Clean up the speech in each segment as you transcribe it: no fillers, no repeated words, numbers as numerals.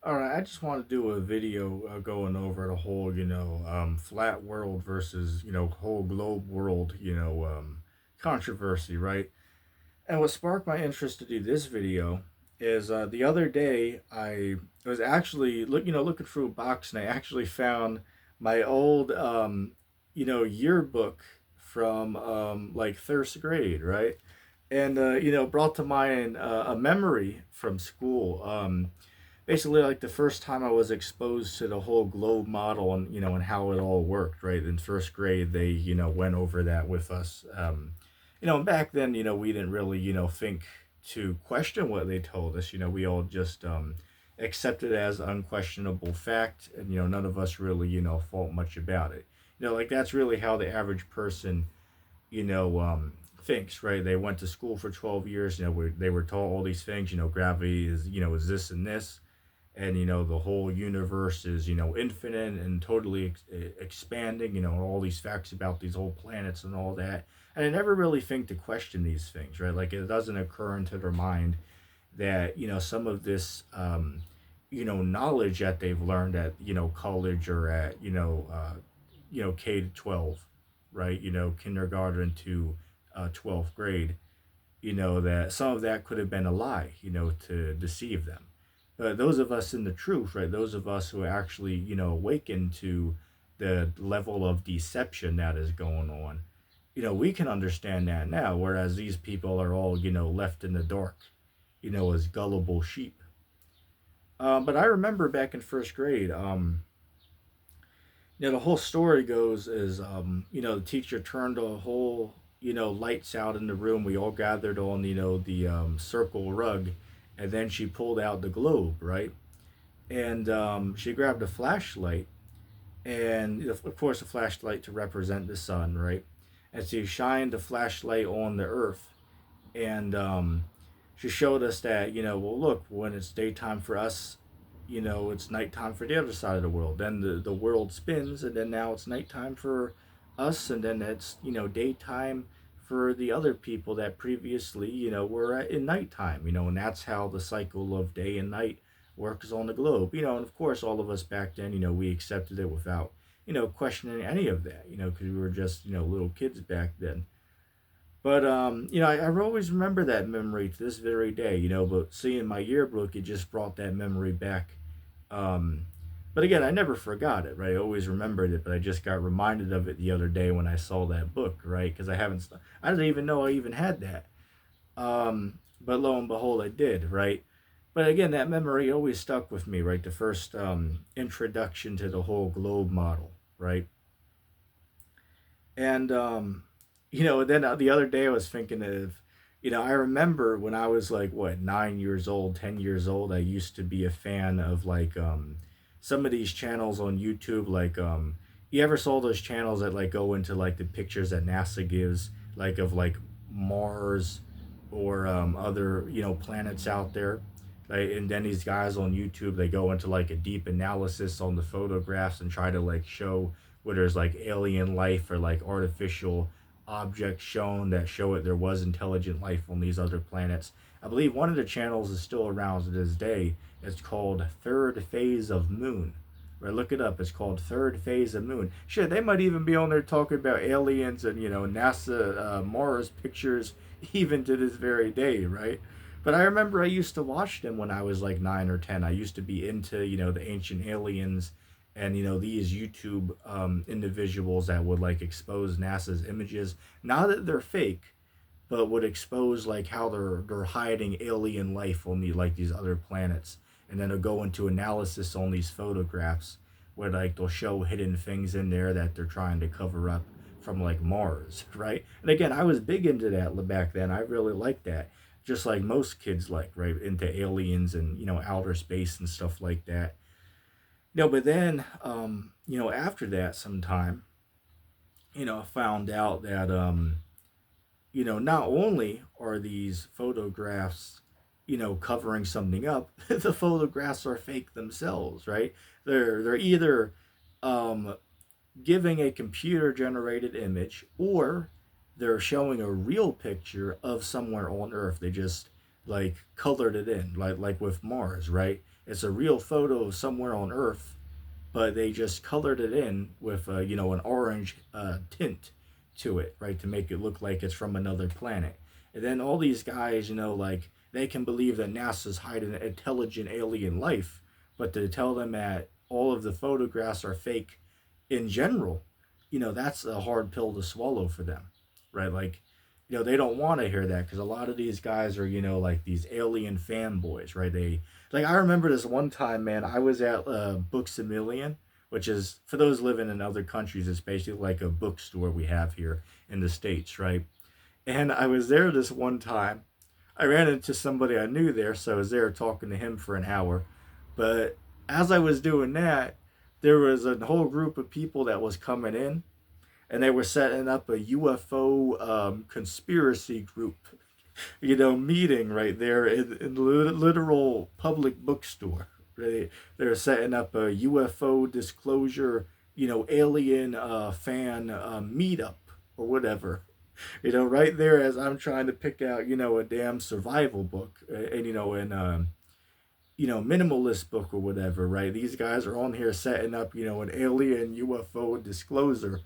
All right, I just want to do a video going over the whole, flat world versus, whole globe world, controversy, right? And what sparked my interest to do this video is the other day I was actually looking through a box and I actually found my old, yearbook from like first grade, right? And brought to mind a memory from school. Basically like the first time I was exposed to the whole globe model and and how it all worked, right? In first grade, they went over that with us. And back then, we didn't really think to question what they told us. We all just accepted it as unquestionable fact, and none of us really thought much about it. Like that's really how the average person thinks, right? They went to school for 12 years. They were taught all these things. Gravity is is this and this, and the whole universe is infinite and totally expanding, all these facts about these whole planets and all that. And I never really think to question these things, right? Like it doesn't occur into their mind that some of this knowledge that they've learned at college or at K to 12, right? Kindergarten to 12th grade, that some of that could have been a lie, to deceive them. But those of us in the truth, right? Those of us who actually, awaken to the level of deception that is going on, we can understand that now. Whereas these people are all, left in the dark, as gullible sheep. But I remember back in first grade, the whole story goes is, the teacher turned the whole, lights out in the room. We all gathered on, the circle rug, and then she pulled out the globe, right? And she grabbed a flashlight, and of course, a flashlight to represent the sun, right? And she shined the flashlight on the earth, and she showed us that, well, look, when it's daytime for us, it's nighttime for the other side of the world. Then the world spins, and then now it's nighttime for us, and then it's, daytime for the other people that previously, were in nighttime, and that's how the cycle of day and night works on the globe, and of course, all of us back then, we accepted it without, questioning any of that, because we were just, little kids back then. But I always remember that memory to this very day, but seeing my yearbook, it just brought that memory back. um, but again, I never forgot it, right? I always remembered it, but I just got reminded of it the other day when I saw that book, right? Because I didn't even know I even had that. But lo and behold, I did, right? But again, that memory always stuck with me, right? The first introduction to the whole globe model, right? And then the other day I was thinking of, I remember when I was like what 9 years old, 10 years old, I used to be a fan of like some of these channels on YouTube, like you ever saw those channels that like go into like the pictures that NASA gives, like of like Mars or other planets out there. Like, and then these guys on YouTube, they go into like a deep analysis on the photographs and try to like show where there's like alien life or like artificial objects shown that show it there was intelligent life on these other planets. I believe one of the channels is still around to this day. It's called Third Phase of Moon. Right, look it up. It's called Third Phase of Moon. Shit, they might even be on there talking about aliens and NASA Mars pictures even to this very day, right? But I remember I used to watch them when I was like 9 or 10. I used to be into the ancient aliens and these YouTube individuals that would like expose NASA's images. Not that they're fake, but would expose like how they're hiding alien life on these other planets, and then they'll go into analysis on these photographs where like they'll show hidden things in there that they're trying to cover up from like Mars, right? And again, I was big into that back then. I really liked that, just like most kids like, right, into aliens and outer space and stuff like that. But then after that sometime, I found out that not only are these photographs, covering something up, the photographs are fake themselves, right? They're either um, giving a computer generated image, or they're showing a real picture of somewhere on Earth. They just like colored it in, like with Mars, right? It's a real photo of somewhere on Earth, but they just colored it in with an orange tint to it, right, to make it look like it's from another planet. And then all these guys, like they can believe that NASA's hiding intelligent alien life, but to tell them that all of the photographs are fake in general, that's a hard pill to swallow for them, right? Like, they don't want to hear that because a lot of these guys are, like these alien fanboys, right? Like, I remember this one time, man, I was at Books a Million, which is, for those living in other countries, it's basically like a bookstore we have here in the States, right? And I was there this one time. I ran into somebody I knew there, so I was there talking to him for an hour. But as I was doing that, there was a whole group of people that was coming in, and they were setting up a UFO conspiracy group, meeting right there in the literal public bookstore. They're setting up a UFO disclosure, alien fan meetup or whatever. Right there as I'm trying to pick out, a damn survival book, and minimalist book or whatever, right? These guys are on here setting up, an alien UFO disclosure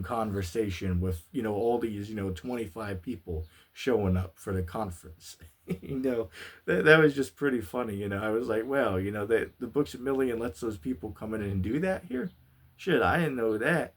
conversation with, all these, 25 people showing up for the conference. That was just pretty funny. I was like, well, the Books a Million lets those people come in and do that here. Shit, I didn't know that.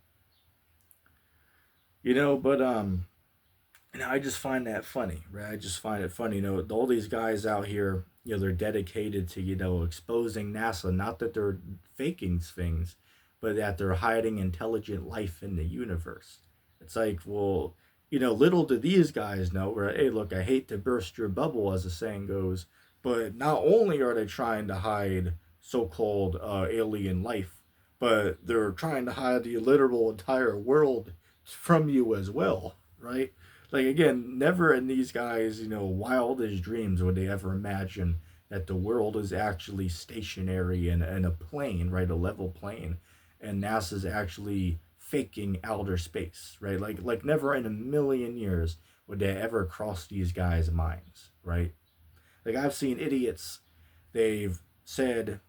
But and I just find that funny, right? I just find it funny. All these guys out here, they're dedicated to, exposing NASA. Not that they're faking things, but that they're hiding intelligent life in the universe. It's like, well, little do these guys know, right? Hey, look, I hate to burst your bubble, as the saying goes, but not only are they trying to hide so-called alien life, but they're trying to hide the literal entire world from you as well, right? Like, again, never in these guys, wildest dreams would they ever imagine that the world is actually stationary and a plane, right, a level plane, and NASA's actually faking outer space, right? Like never in a million years would they ever cross these guys' minds, right? Like, I've seen idiots, they've said,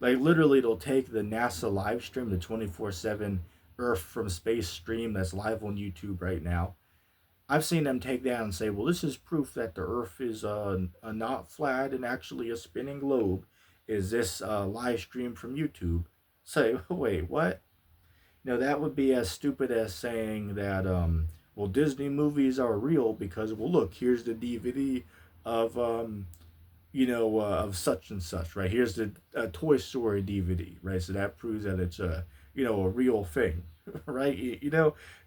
like, literally they'll take the NASA live stream, the 24/7 Earth from Space stream that's live on YouTube right now. I've seen them take that and say, well, this is proof that the Earth is not flat and actually a spinning globe. Is this live stream from YouTube? Say, wait, what? That would be as stupid as saying that, well, Disney movies are real because, well, look, here's the DVD of, of such and such, right? Here's the Toy Story DVD, right? So that proves that it's a real thing, right?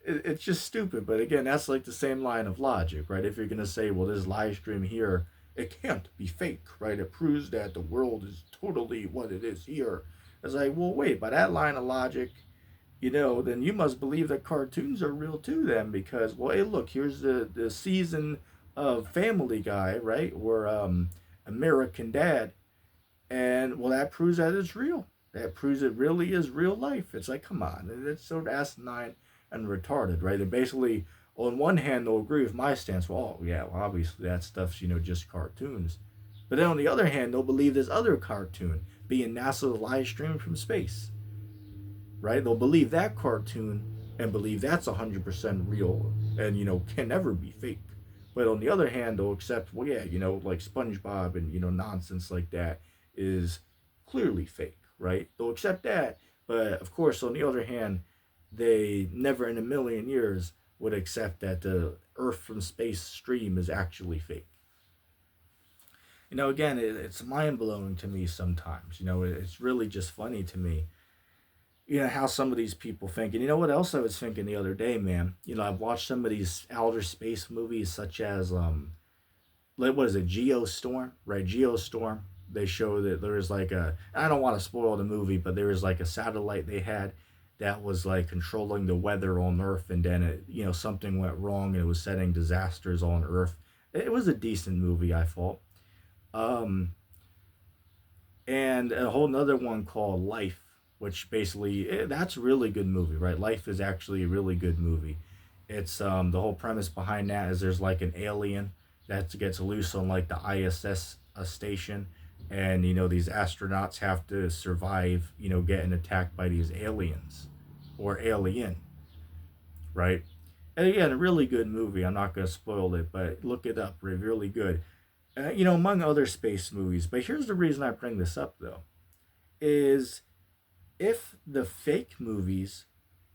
It's just stupid. But again, that's like the same line of logic, right? If you're gonna say, well, this live stream here, it can't be fake, right? It proves that the world is totally what it is here. It's like, well, wait, by that line of logic, then you must believe that cartoons are real too, then, because, well, hey, look, here's the season of Family Guy, right? Or American Dad, and well, that proves that it's real. That proves it really is real life. It's like, come on, it's so asinine and retarded, right? And basically, on one hand, they'll agree with my stance. Well, oh, yeah, well, obviously that stuff's just cartoons. But then on the other hand, they'll believe this other cartoon being NASA's live stream from space, right? They'll believe that cartoon and believe that's 100% real and can never be fake. But on the other hand, they'll accept, well, yeah, like SpongeBob and nonsense like that is clearly fake, right? They'll accept that, but of course, on the other hand, they never in a million years would accept that the Earth from space stream is actually fake. Again, it's mind blowing to me sometimes. It's really just funny to me. How some of these people think. And you know what else I was thinking the other day, man? I've watched some of these outer space movies, such as like, what is it, Geostorm, right? Geostorm. They show that there is like I don't want to spoil the movie, but there was like a satellite they had that was like controlling the weather on Earth, and then something went wrong and it was setting disasters on Earth. It was a decent movie, I thought. Um, and a whole nother one called Life, which basically that's a really good movie, right? Life is actually a really good movie. It's the whole premise behind that is there's like an alien that gets loose on like the ISS station, and these astronauts have to survive, getting attacked by these aliens or alien, right? And again, a really good movie. I'm not going to spoil it, but look it up. Really good. Among other space movies. But here's the reason I bring this up, though, is if the fake movies,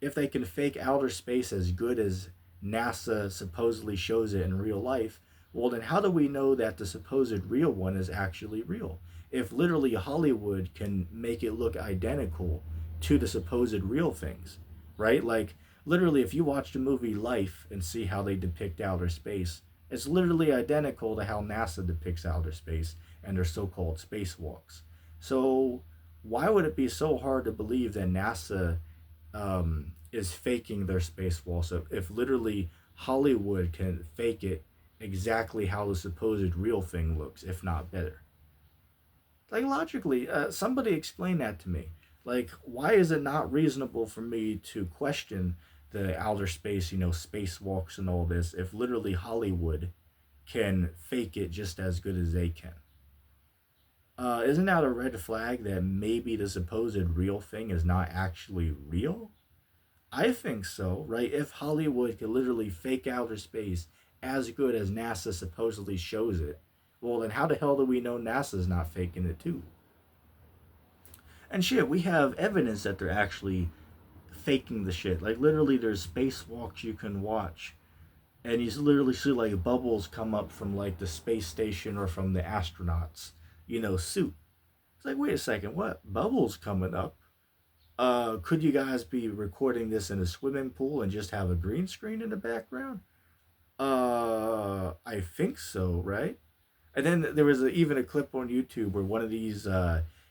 if they can fake outer space as good as NASA supposedly shows it in real life, well, then how do we know that the supposed real one is actually real? If literally Hollywood can make it look identical to the supposed real things, right? Like, literally, if you watch the movie Life and see how they depict outer space, it's literally identical to how NASA depicts outer space and their so called spacewalks. So, why would it be so hard to believe that NASA is faking their spacewalk? So if literally Hollywood can fake it exactly how the supposed real thing looks, if not better. Like logically, somebody explain that to me. Like, why is it not reasonable for me to question the outer space, spacewalks and all this, if literally Hollywood can fake it just as good as they can? Isn't that a red flag that maybe the supposed real thing is not actually real? I think so, right? If Hollywood could literally fake outer space as good as NASA supposedly shows it, well, then how the hell do we know NASA's not faking it too? And shit, we have evidence that they're actually faking the shit. Like, literally, there's spacewalks you can watch, and you literally see, like, bubbles come up from, like, the space station or from the astronauts, suit. It's like, wait a second, what? Bubbles coming up? Could you guys be recording this in a swimming pool and just have a green screen in the background? I think so, right? And then there was even a clip on YouTube where one of these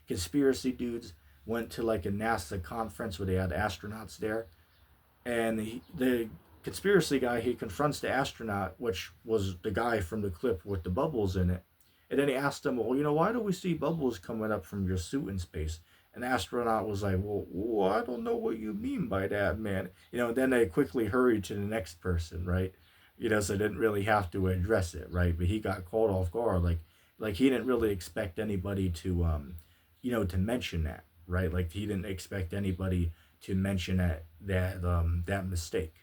conspiracy dudes went to like a NASA conference where they had astronauts there, and the conspiracy guy, he confronts the astronaut, which was the guy from the clip with the bubbles in it, and then he asked him, well, why do we see bubbles coming up from your suit in space? And the astronaut was like, well, I don't know what you mean by that, man. Then they quickly hurried to the next person, right? So they didn't really have to address it, right? But he got caught off guard, like he didn't really expect anybody to, to mention that, right? Like he didn't expect anybody to mention that mistake.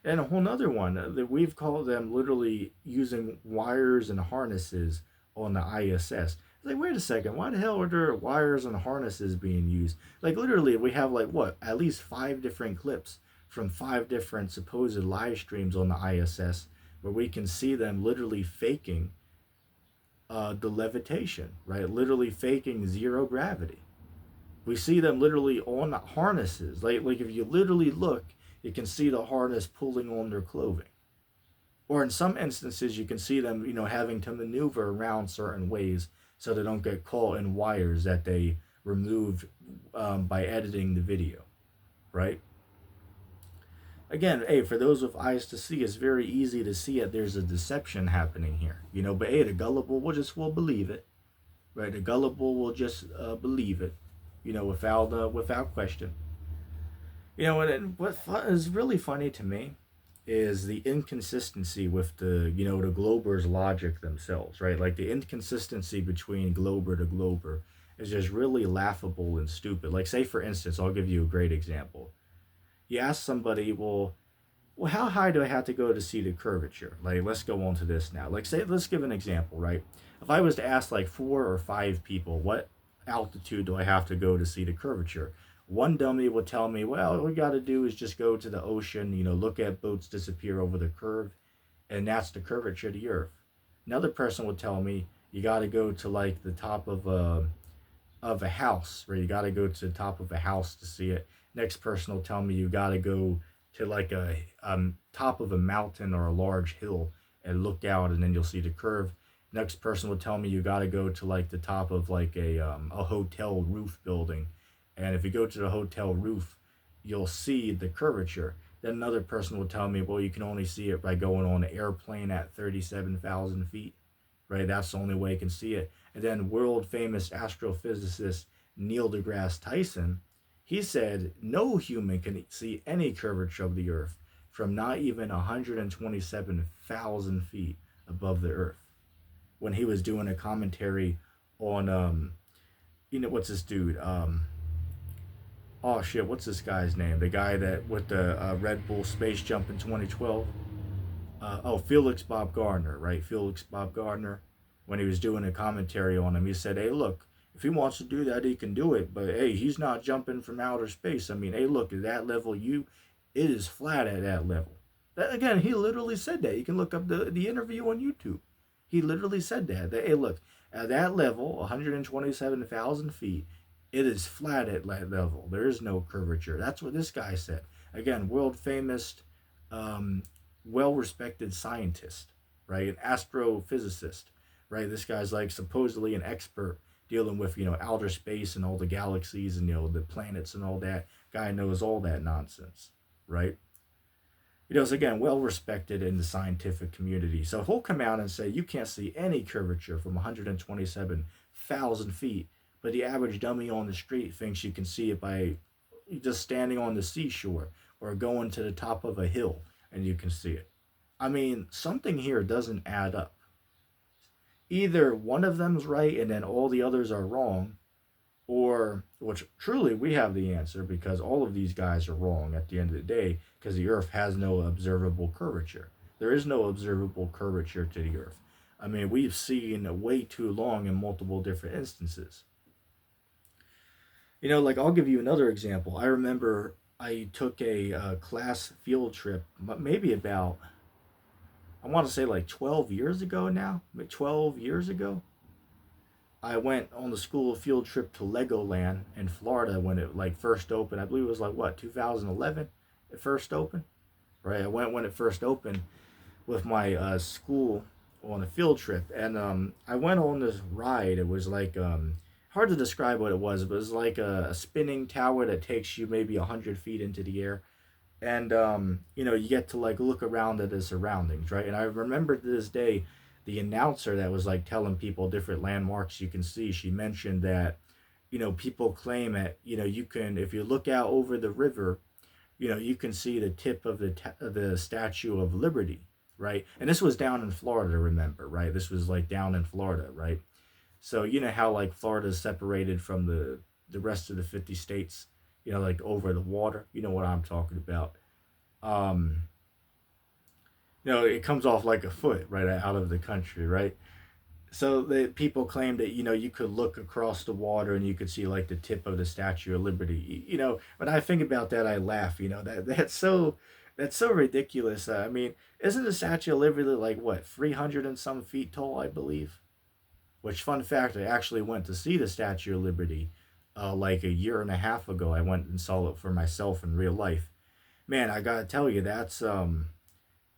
And a whole nother one that we've called them literally using wires and harnesses on the ISS. Like, wait a second, why the hell are there wires and harnesses being used? Like, literally, we have like what, at least 5 different clips from 5 different supposed live streams on the ISS where we can see them literally faking the levitation, right? Literally faking zero gravity. We see them literally on harnesses. Like if you literally look, you can see the harness pulling on their clothing. Or in some instances, you can see them, having to maneuver around certain ways so they don't get caught in wires that they removed by editing the video, right? Again, hey, for those with eyes to see, it's very easy to see it. There's a deception happening here, but hey, the gullible will believe it, right? The gullible will just believe it, without question. And what is really funny to me is the inconsistency with the Globers' logic themselves, right? Like the inconsistency between Glober to Glober is just really laughable and stupid. Like, say for instance, I'll give you a great example. You ask somebody, well, how high do I have to go to see the curvature? Like, let's go on to this now. Like, say, let's give an example, right? If I was to ask like 4 or 5 people, what altitude do I have to go to see the curvature? One dummy would tell me, well, all we got to do is just go to the ocean, look at boats disappear over the curve, and that's the curvature of the earth. Another person would tell me, you got to go to like the top of a house, where you got to go to the top of a house to see it. Next person will tell me you got to go to like a top of a mountain or a large hill and look out, and then you'll see the curve. Next person will tell me you got to go to like the top of like a hotel roof building, and if you go to the hotel roof, you'll see the curvature. Then another person will tell me, well, you can only see it by going on an airplane at 37,000 feet, right? That's the only way you can see it. And then world famous astrophysicist Neil deGrasse Tyson, he said no human can see any curvature of the earth from not even 127,000 feet above the earth when he was doing a commentary on what's this dude oh shit, what's this guy's name, the guy that with the Red Bull space jump in 2012. Felix Bob Gardner, right? Felix Bob Gardner, when he was doing a commentary on him, he said, hey, look, if he wants to do that, he can do it. But hey, he's not jumping from outer space. I mean, hey, look, at that level, it is flat at that level. That, again, he literally said that. You can look up the interview on YouTube. He literally said that, hey, look, at that level, 127,000 feet, it is flat at that level. There is no curvature. That's what this guy said. Again, world famous, um, well respected scientist, right? An astrophysicist, right? This guy's like supposedly an expert dealing with, outer space and all the galaxies and, the planets and all that. Guy knows all that nonsense, right? So again, well respected in the scientific community. So he'll come out and say, you can't see any curvature from 127,000 feet, but the average dummy on the street thinks you can see it by just standing on the seashore or going to the top of a hill and you can see it. I mean, something here doesn't add up. Either one of them's right and then all the others are wrong, or which truly we have the answer because all of these guys are wrong at the end of the day because the earth has no observable curvature. There is no observable curvature to the earth. I mean, we've seen way too long in multiple different instances. Like I'll give you another example. I remember I took a class field trip, maybe about, I want to say like 12 years ago now, 12 years ago. I went on the school field trip to Legoland in Florida when it like first opened. I believe it was like what, 2011 it first opened, right? I went when it first opened with my school on a field trip, and I went on this ride. It was like hard to describe what it was, but it was like a spinning tower that takes you maybe 100 feet into the air, and you get to like look around at the surroundings, right? And I remember to this day the announcer that was like telling people different landmarks you can see. She mentioned that people claim that you can, if you look out over the river, you can see the tip of the Statue of Liberty, right? And this was down in Florida, remember, right? This was like down in Florida, right? So you know how like Florida is separated from the rest of the 50 states, like over the water. You know what I'm talking about. Um, it comes off like a foot right out of the country, right? So the people claim that you could look across the water and you could see like the tip of the Statue of Liberty. When I think about that, I laugh. That's so ridiculous. I mean, isn't the Statue of Liberty like what, 300 and some feet tall, I believe? Which, fun fact, I actually went to see the Statue of Liberty like a year and a half ago. I went and saw it for myself in real life. Man, I gotta tell you,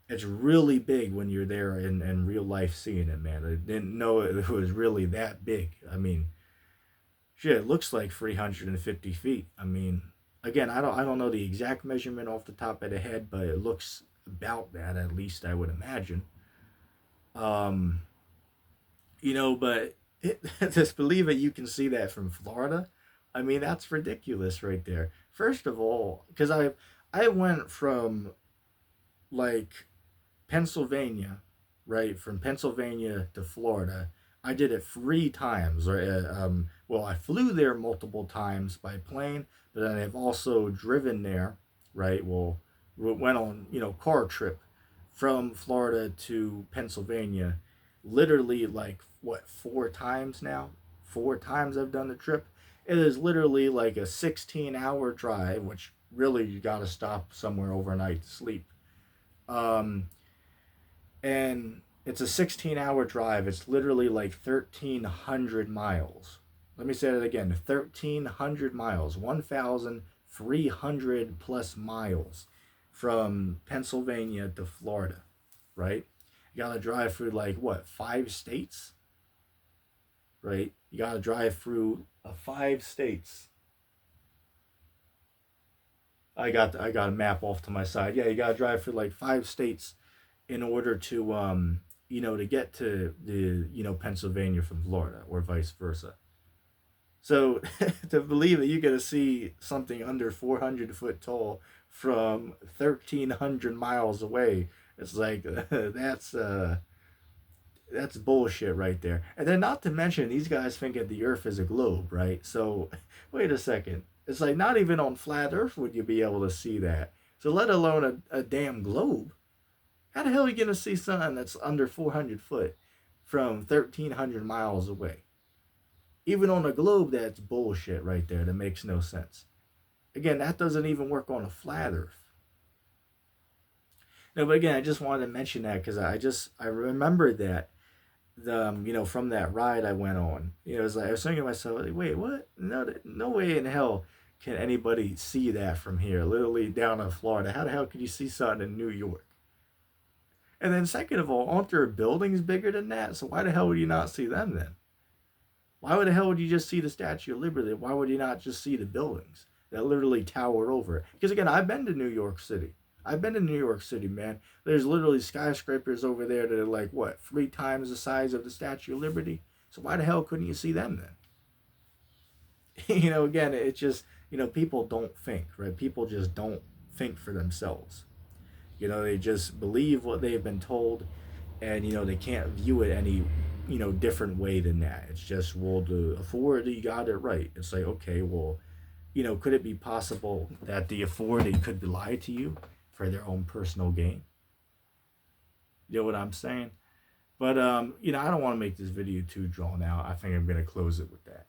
it's really big when you're there in real life seeing it, man. I didn't know it was really that big. I mean, shit, it looks like 350 feet. I mean, again, I don't know the exact measurement off the top of the head, but it looks about that, at least I would imagine. Um, but just believe it, you can see that from Florida. I mean, that's ridiculous right there. First of all, because I went from like Pennsylvania, right? From Pennsylvania to Florida. I did it 3 times. Right? Well, I flew there multiple times by plane, but then I've also driven there, right? Well, went on car trip from Florida to Pennsylvania, literally like what, 4 times now? 4 times I've done the trip. It is literally like a 16-hour drive, which really you got to stop somewhere overnight to sleep. Um, and it's a 16-hour drive. It's literally like 1,300 miles. Let me say that again, 1,300 miles, 1,300 plus miles from Pennsylvania to Florida, right? You gotta drive through like what, 5 states, right? You gotta drive through 5 states. I got a map off to my side. Yeah, you gotta drive through like 5 states in order to to get to the Pennsylvania from Florida or vice versa. So to believe that you're gonna see something under 400 foot tall from 1,300 miles away, it's like that's That's bullshit right there. And then not to mention these guys think that the Earth is a globe, right? So wait a second. It's like not even on flat Earth would you be able to see that. So let alone a damn globe. How the hell are you gonna see something that's under 400 foot from 1,300 miles away? Even on a globe, that's bullshit right there. That makes no sense. Again, that doesn't even work on a flat Earth. No, but again, I just wanted to mention that because I remember that from that ride I went on. It was like I was thinking to myself, like, wait, what? No way in hell can anybody see that from here, literally down in Florida. How the hell could you see something in New York? And then second of all, aren't there buildings bigger than that? So why the hell would you not see them then? Why would the hell would you just see the Statue of Liberty? Why would you not just see the buildings that literally tower over it? Because again, I've been to New York City. I've been to New York City, man. There's literally skyscrapers over there that are like what, 3 times the size of the Statue of Liberty. So why the hell couldn't you see them then? Again, it's just people don't think, right? People just don't think for themselves. They just believe what they've been told, and they can't view it any different way than that. It's just, well, the authority got it right. It's like, okay, well, could it be possible that the authority could lie to you for their own personal gain? You know what I'm saying? But I don't want to make this video too drawn out. I think I'm gonna close it with that.